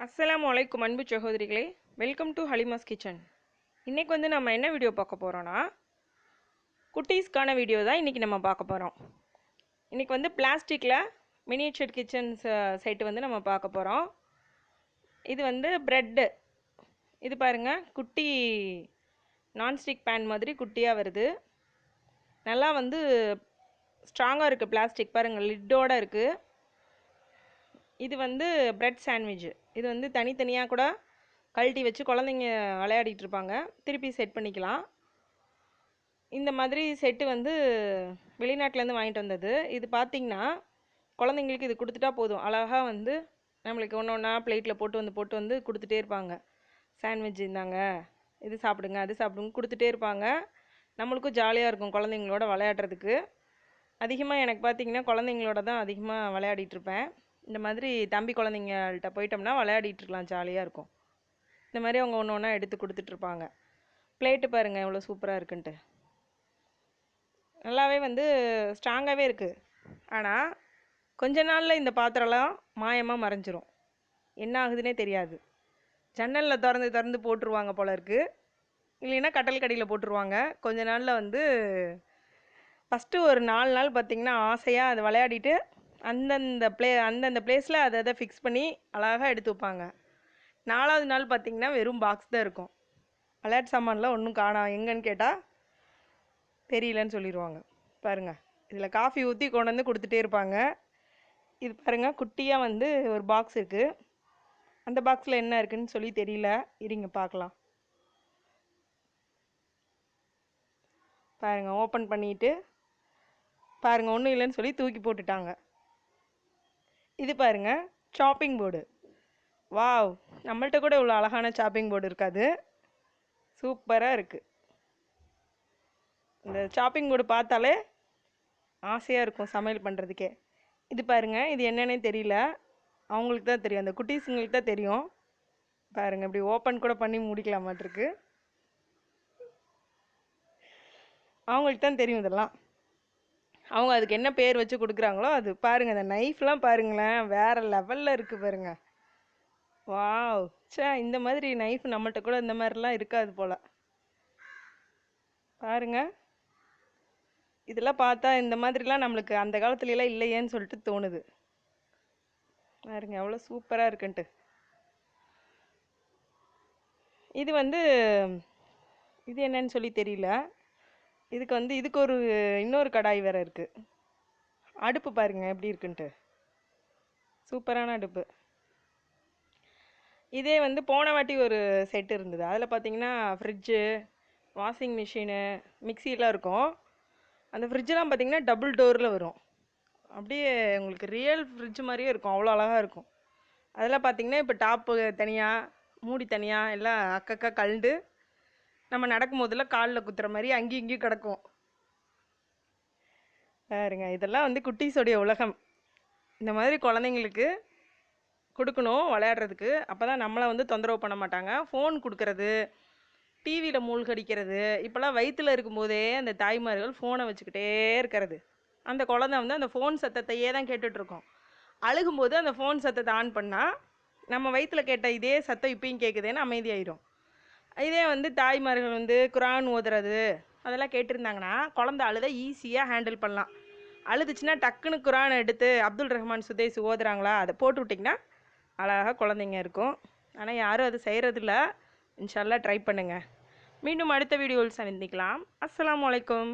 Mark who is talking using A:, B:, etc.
A: அஸ்ஸலாமு அலைக்கும் அன்பு சகோதரிகளே, வெல்கம் டு ஹலிமாஸ் கிச்சன். இன்றைக்கி நம்ம என்ன வீடியோ பார்க்க போகிறோன்னா, குட்டீஸ்க்கான வீடியோ தான் இன்றைக்கி நம்ம பார்க்க போகிறோம். இன்றைக்கி பிளாஸ்டிக்கில் மினியேச்சர் கிச்சன்ஸ் செட்டு நம்ம பார்க்க போகிறோம். இது ப்ரெட்டு. இது பாருங்கள், குட்டி நான்ஸ்டிக் பேன் மாதிரி குட்டியாக வருது. நல்லா ஸ்ட்ராங்காக இருக்குது பிளாஸ்டிக், பாருங்கள் லிட்டோடு இருக்குது. இது பிரெட் சாண்ட்விச். இது தனித்தனியாக கூட கழட்டி வச்சு குழந்தைங்க விளையாடிட்டு இருப்பாங்க, திருப்பி செட் பண்ணிக்கலாம். இந்த மாதிரி செட்டு வெளிநாட்டிலேருந்து வாங்கிட்டு வந்தது. இது பார்த்திங்கன்னா குழந்தைங்களுக்கு இது கொடுத்துட்டா போதும், அழகாக நம்மளுக்கு ஒன்று ஒன்றா பிளேட்டில் போட்டு கொடுத்துட்டே இருப்பாங்க. சாண்ட்விச் இருந்தாங்க, இது சாப்பிடுங்க அது சாப்பிடுங்க கொடுத்துட்டே இருப்பாங்க. நம்மளுக்கும் ஜாலியாக இருக்கும் குழந்தைங்களோட விளையாடுறதுக்கு. அதிகமாக எனக்கு பார்த்திங்கன்னா குழந்தைங்களோட தான் அதிகமாக விளையாடிட்டுருப்பேன். இந்த மாதிரி தம்பி குழந்தைங்கள்ட்ட போயிட்டோம்னா விளையாடிட்டுருக்கலாம், ஜாலியாக இருக்கும். இந்த மாதிரி அவங்க ஒன்று ஒன்றா எடுத்து கொடுத்துட்ருப்பாங்க. பிளேட்டு பாருங்கள் எவ்வளோ சூப்பராக இருக்குன்ட்டு. நல்லாவே ஸ்ட்ராங்காகவே இருக்குது. ஆனால் கொஞ்ச நாளில் இந்த பாத்திரம்லாம் மாயமாக மறைஞ்சிரும், என்ன ஆகுதுன்னே தெரியாது. ஜன்னலில் திறந்து போட்டுருவாங்க போல இருக்குது, இல்லைன்னா கட்டல் கடியில் போட்டுருவாங்க. கொஞ்ச நாளில் ஃபஸ்ட்டு ஒரு 4 நாள் பார்த்திங்கன்னா ஆசையாக அதை விளையாடிட்டு அந்தந்த பிளேஸில் அதை ஃபிக்ஸ் பண்ணி அழகாக எடுத்து வைப்பாங்க. 4ஆவது நாள் பார்த்திங்கன்னா வெறும் பாக்ஸ் தான் இருக்கும். விளையாட்டு சாமான்லாம் ஒன்றும் காணோம், எங்கன்னு கேட்டால் தெரியலன்னு சொல்லிடுவாங்க. பாருங்கள், இதில் காஃபி ஊற்றி கொண்டு வந்து கொடுத்துட்டே இருப்பாங்க. இது பாருங்கள், குட்டியாக ஒரு பாக்ஸ் இருக்குது. அந்த பாக்ஸில் என்ன இருக்குதுன்னு சொல்லி தெரியல, இருங்க பார்க்கலாம். பாருங்கள், ஓப்பன் பண்ணிவிட்டு பாருங்கள், ஒன்றும் இல்லைன்னு சொல்லி தூக்கி போட்டுட்டாங்க. இது பாருங்கள், சாப்பிங் போர்டு. வாவ், நம்மள்ட்ட கூட இவ்வளோ அழகான சாப்பிங் போர்டு இருக்காது, சூப்பராக இருக்குது. இந்த சாப்பிங் போர்டு பார்த்தாலே ஆசையாக இருக்கும் சமையல் பண்ணுறதுக்கே. இது பாருங்கள், இது என்னன்னே தெரியல, அவங்களுக்கு தான் தெரியும், அந்த குட்டீஸுங்களுக்கு தான் தெரியும். பாருங்கள், இப்படி ஓப்பன் கூட பண்ணி முடிக்கலாமாட்டிருக்கு, அவங்களுக்கு தான் தெரியும் இதெல்லாம். அவங்க அதுக்கு என்ன பேர் வச்சு கொடுக்குறாங்களோ அது. பாருங்கள், இந்த நைஃப்லாம் பாருங்களேன், வேறு லெவலில் இருக்குது பாருங்கள். வாவ், இந்த மாதிரி நைஃப் நம்மள்ட்ட கூட இந்த மாதிரிலாம் இருக்காது போல். பாருங்கள், இதெல்லாம் பார்த்தா இந்த மாதிரிலாம் நம்மளுக்கு அந்த காலத்துலலாம் இல்லையேன்னு சொல்லிட்டு தோணுது. பாருங்க எவ்வளோ சூப்பராக இருக்குன்ட்டு. இது இது என்னன்னு சொல்லி தெரியல. இதுக்கு ஒரு இன்னொரு கடாய் வேறு இருக்குது. அடுப்பு பாருங்கள் எப்படி இருக்குன்ட்டு, சூப்பரான அடுப்பு. இதே போன வாட்டி ஒரு செட்டு இருந்தது, அதில் பார்த்தீங்கன்னா ஃப்ரிட்ஜு, வாஷிங் மிஷினு, மிக்சிலாம் இருக்கும். அந்த ஃப்ரிட்ஜெலாம் பார்த்திங்கன்னா டபுள் டோரில் வரும், அப்படியே உங்களுக்கு ரியல் ஃப்ரிட்ஜ் மாதிரியே இருக்கும், அவ்வளோ அழகாக இருக்கும். அதெல்லாம் பார்த்திங்கன்னா இப்போ டாப்பு தனியாக, மூடி தனியாக எல்லாம் அக்கக்கா கழண்டு நம்ம நடக்கும் போதெல்லாம் காலில் குத்துற மாதிரி அங்கேயும் இங்கேயும் கிடக்கும். பாருங்க, இதெல்லாம் குட்டீஸோடைய உலகம். இந்த மாதிரி குழந்தைங்களுக்கு கொடுக்கணும் விளையாடுறதுக்கு, அப்போ தான் நம்மளை தொந்தரவு பண்ண மாட்டாங்க. ஃபோன் கொடுக்கறது, டிவியில் மூழ்கடிக்கிறது, இப்போல்லாம் வயிற்றில் இருக்கும்போதே அந்த தாய்மார்கள் ஃபோனை வச்சுக்கிட்டே இருக்கிறது. அந்த குழந்தை அந்த ஃபோன் சத்தத்தையே தான் கேட்டுட்ருக்கோம். அழுகும்போது அந்த ஃபோன் சத்தத்தை ஆன் பண்ணால் நம்ம வயிற்றில் கேட்ட இதே சத்தம் இப்பயும் கேட்குதுன்னு அமைதியாயிடும். இதே தாய்மார்கள் குரான் ஓதுறது அதெல்லாம் கேட்டிருந்தாங்கன்னா குழந்தை அழுத ஈஸியாக ஹேண்டில் பண்ணலாம். அழுதுச்சுன்னா டக்குன்னு குரானை எடுத்து அப்துல் ரஹ்மான் சுதேசி ஓதுறாங்களா அதை போட்டு விட்டிங்கன்னா அழகாக குழந்தைங்க இருக்கும். ஆனால் யாரும் அது செய்கிறதில்ல. இன்ஷா அல்லாஹ் ட்ரை பண்ணுங்கள். மீண்டும் அடுத்த வீடியோவில் சந்திக்கலாம். அஸ்ஸலாமு அலைக்கும்.